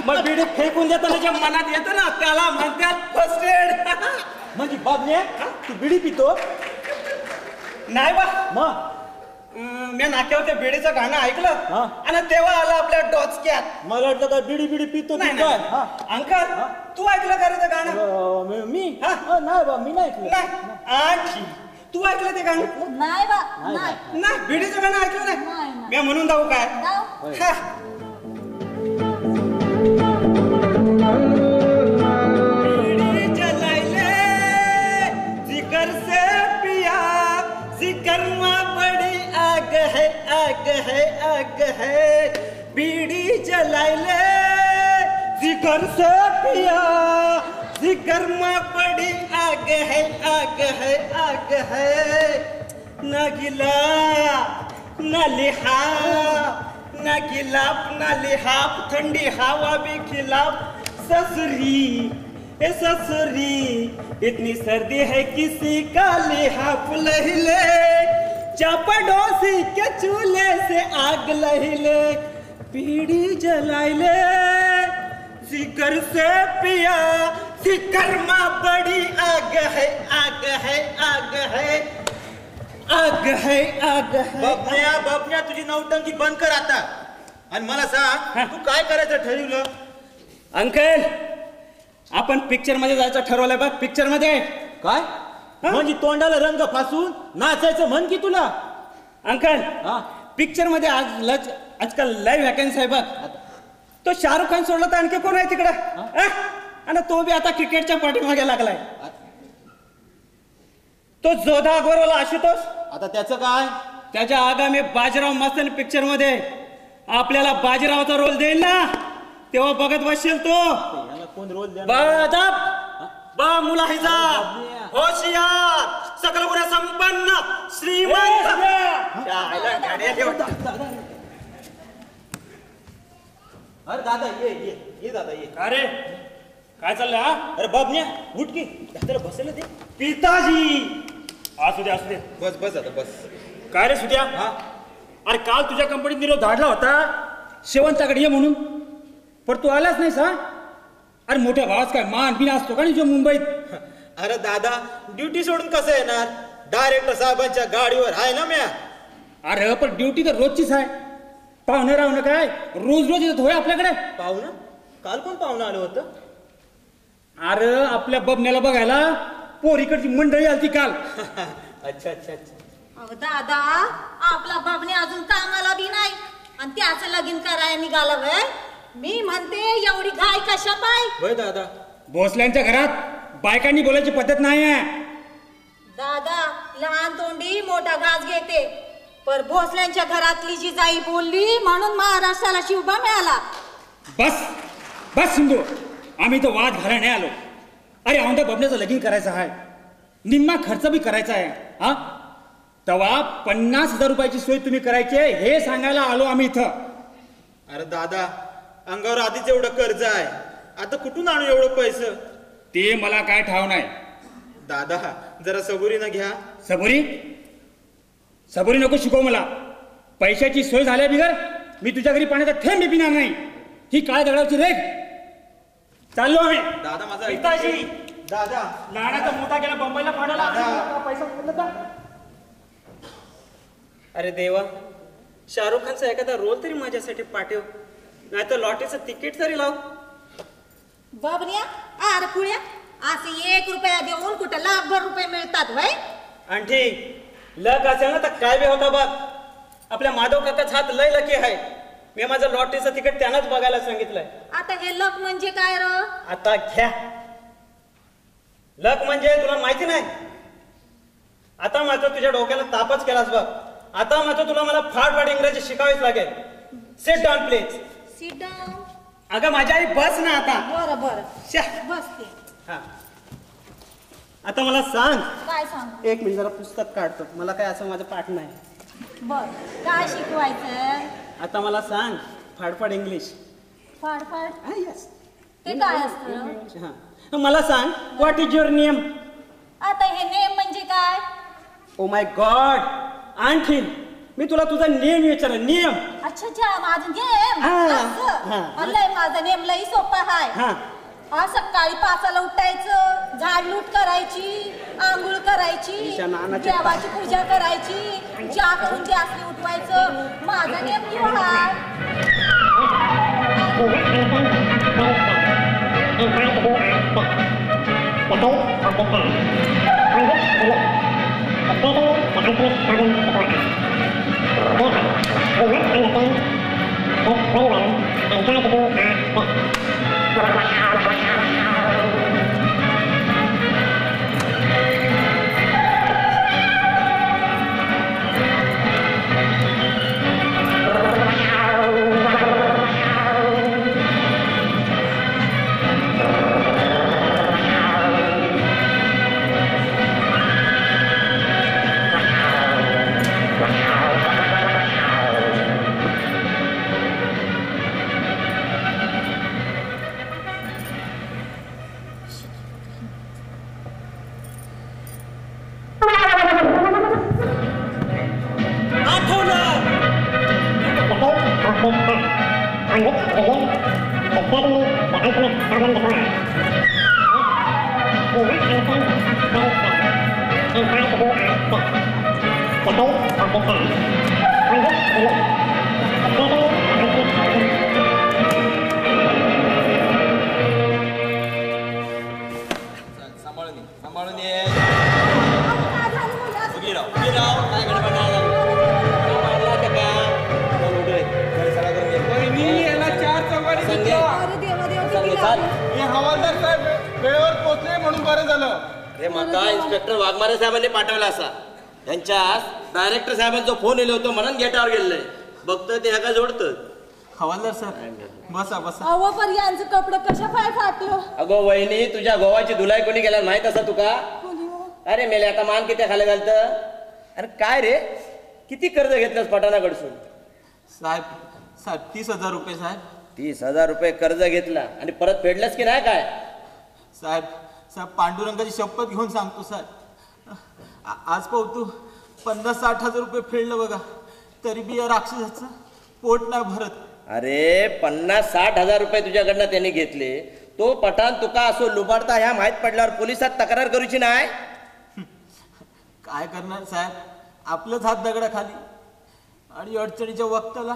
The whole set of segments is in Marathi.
मग बिडी फेकून देताना जे मनात येतं ना त्याला म्हणतात फर्स्ट एड. म्हणजे बाबने तू बिडी पितो? नाही बा, मग मी नाक्यावर ते बिडीचं गाणं ऐकलं आणि तेव्हा आलं आपल्या डोचक्यात. मला वाटलं का बिडी बिडी पितो नाही काय? अंकल तू ऐकलं का रे ते गाणं? मी नाही बा, मी नाही ऐकलं. तू ऐकलं ते गाणं? नाही बा, नाही बिडीचं गाणं ऐकलं नाही. मी म्हणून जाऊ काय? बीड़ी जलाइले जिगर से पिया, जिगर में बड़ी आग है, आग है, आग है. बीड़ी जलाइले जिगर से पिया, जिगर में बड़ी आग है, आग है, आग है. न गिला न लिहाफ, न गिलाफ न लिहाफ, ठंडी हवा भी खिलाफ. ससुरी ए ससुरी इतनी सर्दी है किसी का लिहाफ लहिले, चापड़ोसी के चूल्हे से आग लहिले. बीड़ी जलाइले जिगर से पिया, जिगर में बड़ी आग है, आग है, आग है, आग है, आग है. बाबन्या तुझी नौटंकी बंद कर आता आणि मला सांग तू काय करायचं ठरवलं? अंकल आपण पिक्चर मध्ये जायचं ठरवलंय बघ. पिक्चर मध्ये काय म्हणजे तोंडाला रंग फासून नाचायचं म्हण की तुला? अंकल पिक्चर मध्ये आजकाल लाईव्ह वॅकन्सी आहे बघ. तो शाहरुख खान सोडला तर आणखी कोण आहे तिकडं? आणि तो बी आता क्रिकेटच्या पाठीमागे लागलाय. तो जोधा अकबरवाला आशुतोष, आता त्याचं काय? त्याच्या आगामी बाजीराव मस्तानी पिक्चर मध्ये आपल्याला बाजीरावाचा रोल देईल ना, तेव्हा बघत बसशील तो. कोण रोल द्या? बा मुलाहिजा, होशियार, सकल गुण संपन्न, श्रीमंत. अरे दादा ये दादा ये. अरे काय चाललंय? अरे बाबन्या उठ की, दादाला बसायला दे. पिताजी असू दे बस दादा बस. काय रे सुद्या? अरे काल तुझ्या कंपनीत निरोप धाडला होता शेवंताकडे ये म्हणून, पण तू आलाच नाही सा. अरे मोठ्या भावाच काय मान बिना असतो का नाही जो मुंबईत? अरे दादा ड्युटी सोडून कसं येणार? डायरेक्टर साहेबांच्या गाडीवर आहे ना म्या. अरे पण ड्युटी तर रोजचीच आहे. पाहुणे राहणं काय रोज येत होय आपल्याकडे? पाहुणं? काल कोण पाहुणं आलं होतं? अरे आपल्या बबण्याला बघायला पोरीकडची मंडळी आलती काल. अच्छा. अहो दादा, आपला बाबने अजून कामाला बी नाही आणि त्याचं लगीन करायला निघाला वय. मी म्हणते एवढी घाई कशा पाय? होय दादा, भोसल्यांच्या घरात बायकांनी बोलायची पद्धत नाही आहे. दादा लहान तोंडी मोठा घास घेते, पर भोसल्यांच्या घरातली जी जाई बोलली म्हणून महाराष्ट्राला शिवबा मिळाला. बस सिंधू, आम्ही तो वाद घालायला नाही आलो. अरे आमच्या बबण्याचं लगीन करायचं आहे, निम्मा खर्च बी करायचा आहे. हा तेव्हा 50,000 रुपयाची सोय तुम्ही करायची हे सांगायला आलो आम्ही इथं. अरे दादा अंगावर आधीच एवढं कर्ज आहे, आता कुठून आणू एवढं पैसे? ते मला काय ठाव नाही. दादा जरा सबुरीनं घ्या. सबुरी नको शिकव मला. पैशाची सोय झाल्या बिगर मी तुझ्या घरी पाण्याचा थेंब बी पिणार नाही. ही काय दगडाची रेख. चाललो आम्ही. दादा माझा पिताजी, दादा लहानाचा मोठा गेला बंबईला पाण्याला पैसा कुठला? अरे देवा, शाहरुख खानचा एखादा रोल तरी माझ्यासाठी पाठव, नाही तर लॉटरीचं तिकीट तरी लाव. बाबन्या अरे पुढ्या असे 1 रुपया देऊन कुठं लाखभर रुपये मिळतात वय? आणखी लक असेल ना तर काय बी होता बघ. आपल्या माधव काकाच हात लय लकी आहे. मी माझं लॉटरीचं तिकीट त्यांनाच बघायला सांगितलंय. आता हे लक म्हणजे काय र? आता घ्या. लक म्हणजे तुला माहिती नाही. आता मात्र तुझ्या डोक्याला तापच केलास बघ. आता मात्र तुला मला फाड इंग्रजी शिकावीच लागेल. Sit down please. Sit down. अगं माझी आई बस ना आता. बरं बसते. हा आता मला सांग. काय सांग? 1 मिनिट जरा पुस्तक काढतो. मला काय असं माझं पाठ नाही. बर काय शिकवायचं? आता मला सांग फाडफाड इंग्लिश. फाडफाड यस ते काय असतं? हा मला सांग व्हॉट इज युअर नेम? आता हे नेम म्हणजे काय? ओ माय गॉड, आणखीन मी तुला तुझा नेम विचारलं. नेम अच्छा अच्छा माझं नेम असं लय माझा नेम लई सोपा आहे. हा सकाळी 5 उठायचं, झाडलूट करायची, आंघोळ करायची, देवाची पूजा करायची, चहा करून गॅसने उठवायचं. माझा नेम किंवा इंस्पेक्टर वाघमारे साहेबांनी पाठवला असा. त्यांच्या डायरेक्टर साहेबांचा फोन येलो होतो म्हणून गेटावर गेले. बघतोय ते ह्याका जोडतं. हवालदार सर बसा बसा. अहो पर यांचं कपडं कशा पाय फाटलं. अगो वहिनी तुझ्या गोवाची धुलाई कोणी केल्या माहित असा तुका? अरे मेले आता मान किती खाली घालत. अरे काय रे किती कर्ज घेतलंस पठाणाकडसून? साहेब साहेब 30,000 रुपये साहेब. 30,000 रुपये कर्ज घेतला आणि परत फेडलंस की नाही काय? साहेब साहेब पांडुरंगाची शपथ घेऊन सांगतो साहेब, आज पाहतो 50-60 रुपये फेडलं बघा, तरी बी या राक्षसाचं पोट नाही भरत. अरे 50-60 रुपये तुझ्याकडनं त्यांनी घेतले. तो पठाण तुका असो लुबाडता ह्या माहीत पडल्यावर पोलिसात तक्रार करूची नाही? काय करणार साहेब, आपलंच हात दगडा खाली आणि अडचणीच्या वक्ताला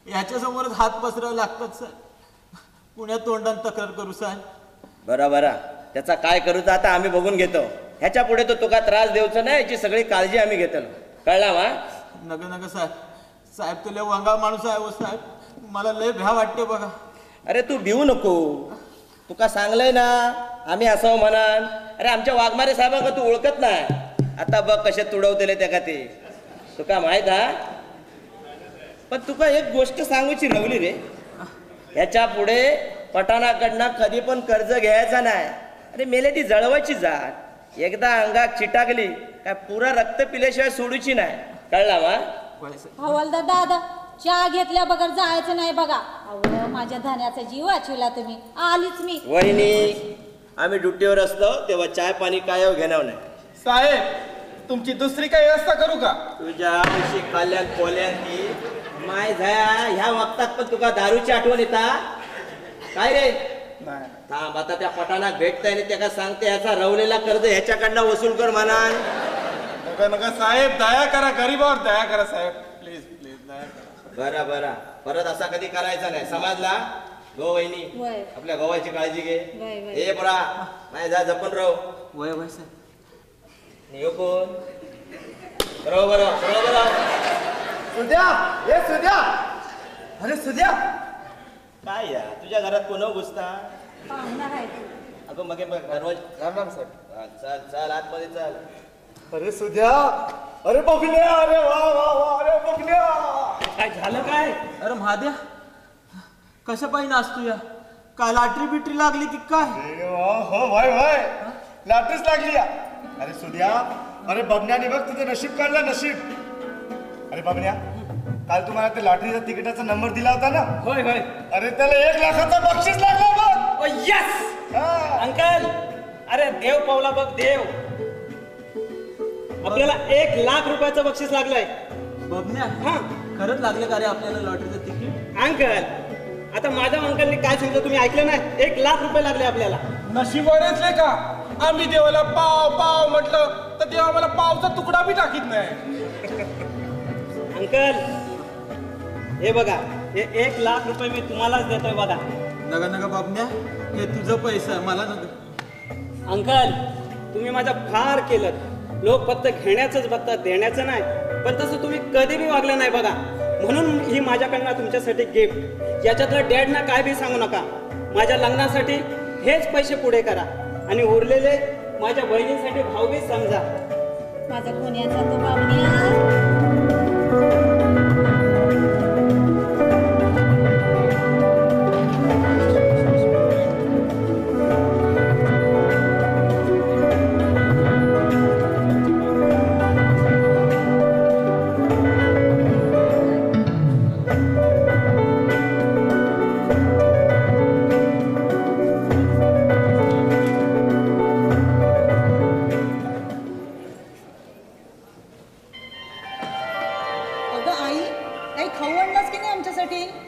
याच्यासमोरच हात पसरावे लागतात साहेब. पुण्यात तोंडात तक्रार करू साहेब? बरोबर त्याचा काय करूच आता आम्ही बघून घेतो. ह्याच्या पुढे तो तुका त्रास देऊचा नाही याची सगळी काळजी आम्ही घेतो. कळला वा? नग नग साहेब, साहेब तो लय वंगाळ माणूस आहे. हो साहेब मला लय भ्या वाटते बघा. अरे तू भिवू नको, तुका सांगलंय ना आम्ही असं म्हणान. अरे आमच्या वाघमारे साहेबांका तू ओळखत नाही. आता बघ कसे तुडवतेले त्या का ते तुका माहित हा. पण तुका एक गोष्ट सांगूची रवली रे, ह्याच्या पुढे पठाणाकडनं कधी पण कर्ज घ्यायचा नाही. अरे मेले ती जळवायची जात. एकदा अंगात चिटाकली काय पुरा रक्त पिल्याशिवाय सोडूची नाही. कळला वा? हवालदार दादा चहा घेतल्या बगर जायचं नाही बघा. अहो माझ्या धन्याचा जीव वाचविला तुम्ही. आलीच मी. वहिनी आम्ही ड्युटीवर असतो तेव्हा चाय पाणी काय घेणार नाही. साहेब तुमची दुसरी काही व्यवस्था करू का? तुझ्या उशी खाल्ल्यान पोल्यान ती माय झाया ह्या वक्तात पण तुका दारूची आठवण येता काय रे? थांब आता त्या पठाणाक भेटताय आणि त्याला सांगते ह्याचा रवलेला कर्ज ह्याच्याकडनं वसूल कर म्हणा. नका नका साहेब, दया करा, गरीबावर दया करा साहेब, प्लीज प्लीज दया करा. बरा बरा परत असा कधी करायचा नाही, समजला? गो वहिनी वय. आपल्या गोवाची काळजी घे. वय, वय. ए बरा नाही जा जपून राहू. वय वय साहेब. नियो कोण बरोबर बरोबर. सुद्या हे सुद्या. अरे सुद्या काय या तुझ्या घरात कोण घुसता? पाहुणा आहे. अगं मग दरवाजा राम राम साहेब. चल चल आतमध्ये चल. अरे सुद्या, अरे बघल्या, अरे वा वा वा, अरे बघल्या. काय झालं काय? अरे महाद्या कशा पाहिजे असतो या? काय लाटरी बिटरी लागली की काय? हो भाई भाई लाटरीच लागली या. अरे सुद्या, अरे बबण्याने बघ तुझं नशीब काढलं नशीब. अरे बबण्या काल तुम्हाला ते लॉटरीचा तिकिटाचा नंबर दिला होता ना? होय होय. अरे त्याला 1 लाखाचं बक्षीस लागलं बघ. यस हा. अंकल, अरे देव पावला बघ देव. आपल्याला 1 लाख रुपयाचं बक्षीस लागलंय. बबन्या हा खरंच लागले का रे आपल्याला लॉटरीचं तिकीट? अंकल, आता माझ्या अंकलने काय सांगितलं तुम्ही ऐकलं नाही? 1,00,000 लागले आपल्याला. नशिबानेच का आम्ही देवाला पाव पाव म्हटलं तर देव आम्हाला पावचा तुकडा बी टाकीत नाही. अंकल, हे बघा, हे 1,00,000 मी तुम्हालाच देतोय बघा. नका नका बाबन्या, हे तुझं पैसा आहे, मला नका. अंकल, तुम्ही माझं फार केलं. लोक फक्त घेण्याचंच बघतात, देण्याचं नाही. पण तसं तुम्ही कधी बी वागलं नाही बघा. म्हणून ही माझ्याकडनं तुमच्यासाठी गिफ्ट. याच्यातलं डॅडना काय बी सांगू नका. माझ्या लग्नासाठी हेच पैसे पुढे करा आणि उरलेले माझ्या बहिणीसाठी भाऊबीज समजा. माझा कोण्याचा तो बाबण्या.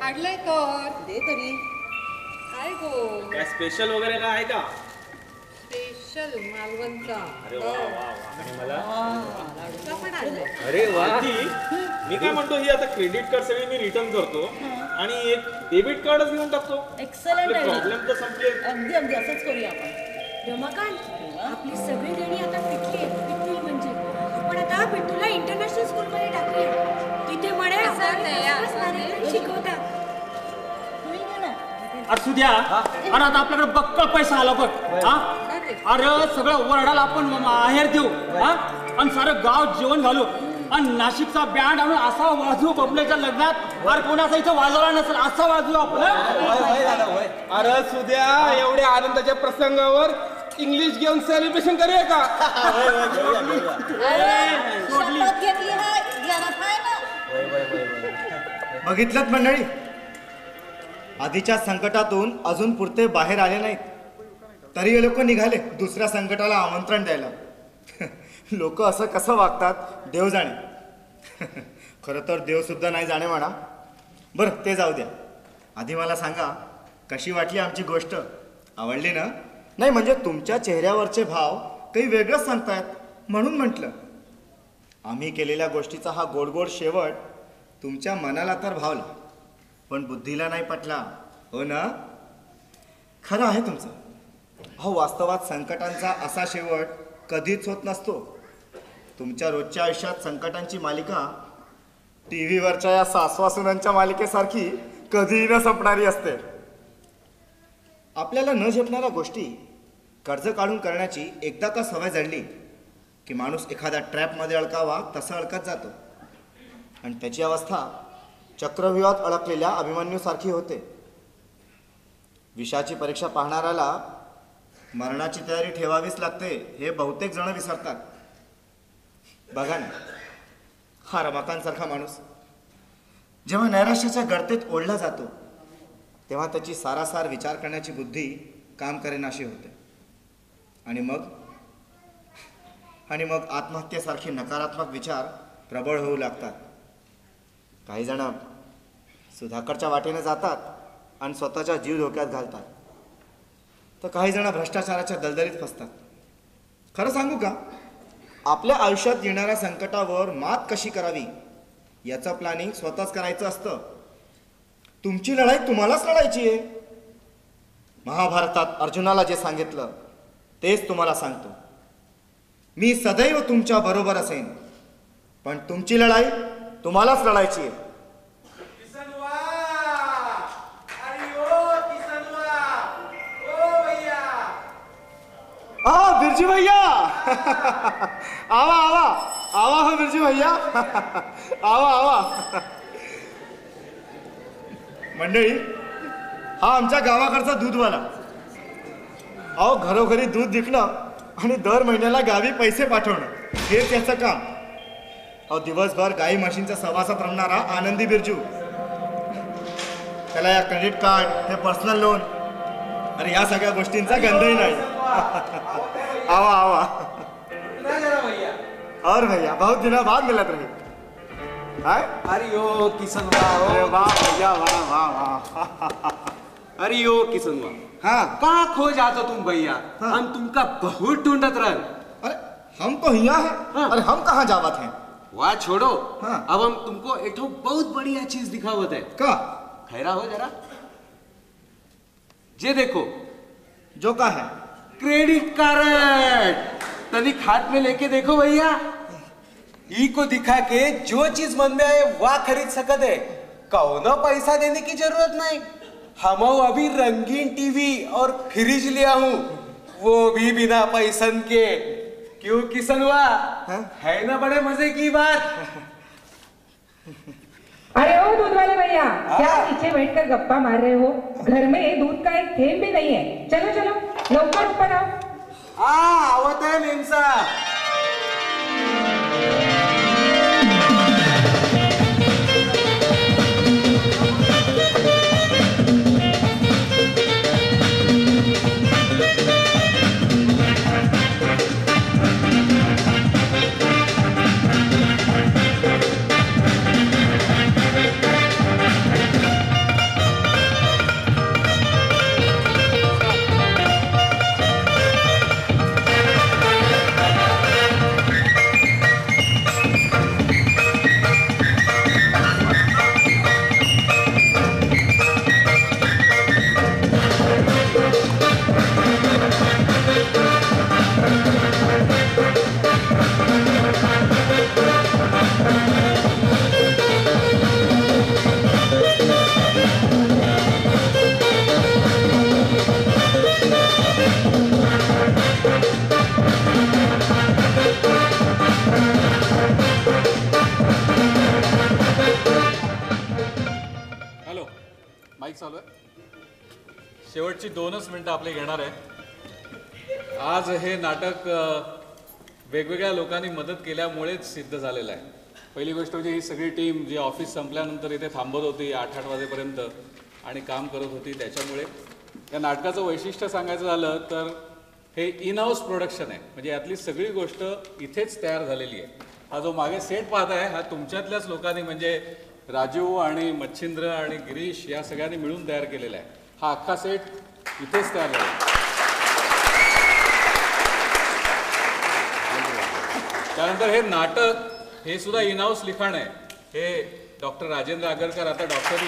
आणलंय तर दे तरी. काय गो काय स्पेशल वगैरे काय आहे का? स्पेशल मालवणचा. अरे वा वा वा. आणि मला तुला पण आणलंय. अरे वा. मी काय म्हणतो, ही आता क्रेडिट कार्ड सगळी मी रिटर्न करतो आणि एक डेबिट कार्डच घेऊन टाकतो. एक्सलंट आहे. प्रॉब्लेम तर संपले. अगदी अगदी असंच करूया आपण. रमाकांत, आपली सगळी देणी आता पिटली म्हणजे आपण आता पिट्टूला इंटरनॅशनल स्कूलमध्ये टाकूया. तिथे म्हणे शिकवतात. असू द्या. अरे आता आपल्याकडे बक्कळ पैसा आला बघ. हा, अरे सगळं वरडाला आपण आहेर देऊ. हा, आणि सारं गाव जेवण घालू आणि नाशिकचा बँड आणून असा वाजवू बबल्याच्या लग्नात. अरे कोणाचा इथं वाजवला नसेल असा वाजवू आपण. अरे सुद्या, एवढ्या आनंदाच्या प्रसंगावर इंग्लिश घेऊन सेलिब्रेशन करूया का? शपथ घेतली आहे, ध्यानात आहे ना. बघितलं मंडळी, आधीच्या संकटातून अजून पुरते बाहेर आले नाहीत, तरी हे लोक निघाले दुसऱ्या संकटाला आमंत्रण द्यायला. लोक असं कसं वागतात देव जाणे. खरं तर देव सुद्धा नाही जाणे म्हणा. बरं ते जाऊ द्या. आधी मला सांगा, कशी वाटली आमची गोष्ट? आवडली ना? नाही म्हणजे तुमच्या चेहऱ्यावरचे भाव काही वेगळंच सांगतायत म्हणून म्हटलं. आम्ही केलेल्या गोष्टीचा हा गोड गोड शेवट तुमच्या मनाला तर भावला, पण बुद्धीला नाही पटला. हो ना? खरं आहे तुमचं. अहो, वास्तवात संकटांचा असा शेवट कधीच होत नसतो. तुमच्या रोजच्या आयुष्यात संकटांची मालिका टी व्हीवरच्या या सासवासुनांच्या मालिकेसारखी कधीही न संपणारी असते. आपल्याला न झेपणाऱ्या गोष्टी कर्ज काढून करण्याची एकदा का सवय जडली की माणूस एखाद्या ट्रॅपमध्ये अडकावा तसं अडकत जातो आणि त्याची अवस्था चक्रव्यूहात अडकलेल्या अभिमन्यूसारखी होते. विषाची परीक्षा पाहणाऱ्याला मरणाची तयारी ठेवावीच लागते हे बहुतेक जण विसरतात. बघा ना, हा रमाकांतसारखा माणूस जेव्हा नैराश्याच्या गर्तेत ओढला जातो तेव्हा त्याची सारासार विचार करण्याची बुद्धी काम करेनाशी होते आणि मग आत्महत्येसारखे नकारात्मक विचार प्रबळ होऊ लागतात. काही जण सुधाकरच्या वाटेने जातात आणि स्वतःचा जीव धोक्यात घालतात, तर काही जण भ्रष्टाचाराच्या दलदलीत फसतात. खरं सांगू का, आपल्या आयुष्यात येणाऱ्या संकटावर मात कशी करावी याचं प्लॅनिंग स्वतःच करायचं असतं. तुमची लढाई तुम्हालाच लढायची आहे. महाभारतात अर्जुनाला जे सांगितलं तेच तुम्हाला सांगतो. मी सदैव तुमच्या बरोबर असेन, पण तुमची लढाई तुम्हालाच लढायची आहे. बिरजी भैया आवा आवा आवा. हो बिरजी भैया आवा आवा. मंडळी, हा आमच्या गावाकडचा दूधवाला. अहो, घरोघरी दूध विकणं आणि दर महिन्याला गावी पैसे पाठवणं हेच याचं काम. अहो, दिवसभर गाई म्हशींच्या सहवासात रमणारा आनंदी बिरजू. त्याला या क्रेडिट कार्ड, हे पर्सनल लोन, अरे या सगळ्या गोष्टींचा गंधही नाही. आवा आवा. और भैया बहुत दिनों बाद मिलत रही. हाय अरे यो किसनवा अरे हो. वाह भैया वाह वाह वाह अरे यो किसनवा हाँ का खो जातो तुम भैया हम तुमका बहुत ढूंढत रहन. अरे हम तो यहाँ हैं. हाँ. अरे हम कहाँ जावत हैं? वाह छोड़ो. हाँ. अब हम तुमको एक ठो बहुत बढ़िया चीज दिखावत है. का खैरा हो जरा. जे देखो जो का है क्रेडिट कार्ड. तनिक हाथ में लेके देखो भैया. ई को दिखा के जो चीज मन में आए वह खरीद सकत है. कौनो पैसा देने की जरूरत नहीं. हम अभी रंगीन टीवी और फ्रिज लिया हूँ, वो भी बिना पैसन के. क्यों किसनवा? है ना बड़े मजे की बात. अरे ओ दूध वाले भैया, क्या नीचे बैठकर गप्पा मार रहे हो? घर में दूध का एक थेंब भी नहीं है. चलो चलो लवकर ऊपर आओ. आवत है मेम साहब. माईक चालू आहे. शेवटची 2च मिनिटं आपले घेणार आहे. आज हे नाटक वेगवेगळ्या लोकांनी मदत केल्यामुळेच सिद्ध झालेलं आहे. पहिली गोष्ट म्हणजे ही सगळी टीम जी ऑफिस संपल्यानंतर इथे थांबत होती 8-8 वाजेपर्यंत आणि काम करत होती, त्याच्यामुळे या नाटकाचं वैशिष्ट्य सांगायचं झालं तर हे इन हाऊस प्रोडक्शन आहे. म्हणजे यातली सगळी गोष्ट इथेच तयार झालेली आहे. हा जो मागे सेट पाहत आहे हा तुमच्यातल्याच लोकांनी म्हणजे राजू आणि मच्छिंद्र आणि गिरीश या सगळ्यांनी मिळून तयार केलेला आहे. हा अख्खा सेट इथेच तयार झाला. त्यानंतर हे नाटक हे सुद्धा इन हाऊस लिखाण आहे. हे डॉक्टर राजेंद्र आगरकर आता डॉक्टरी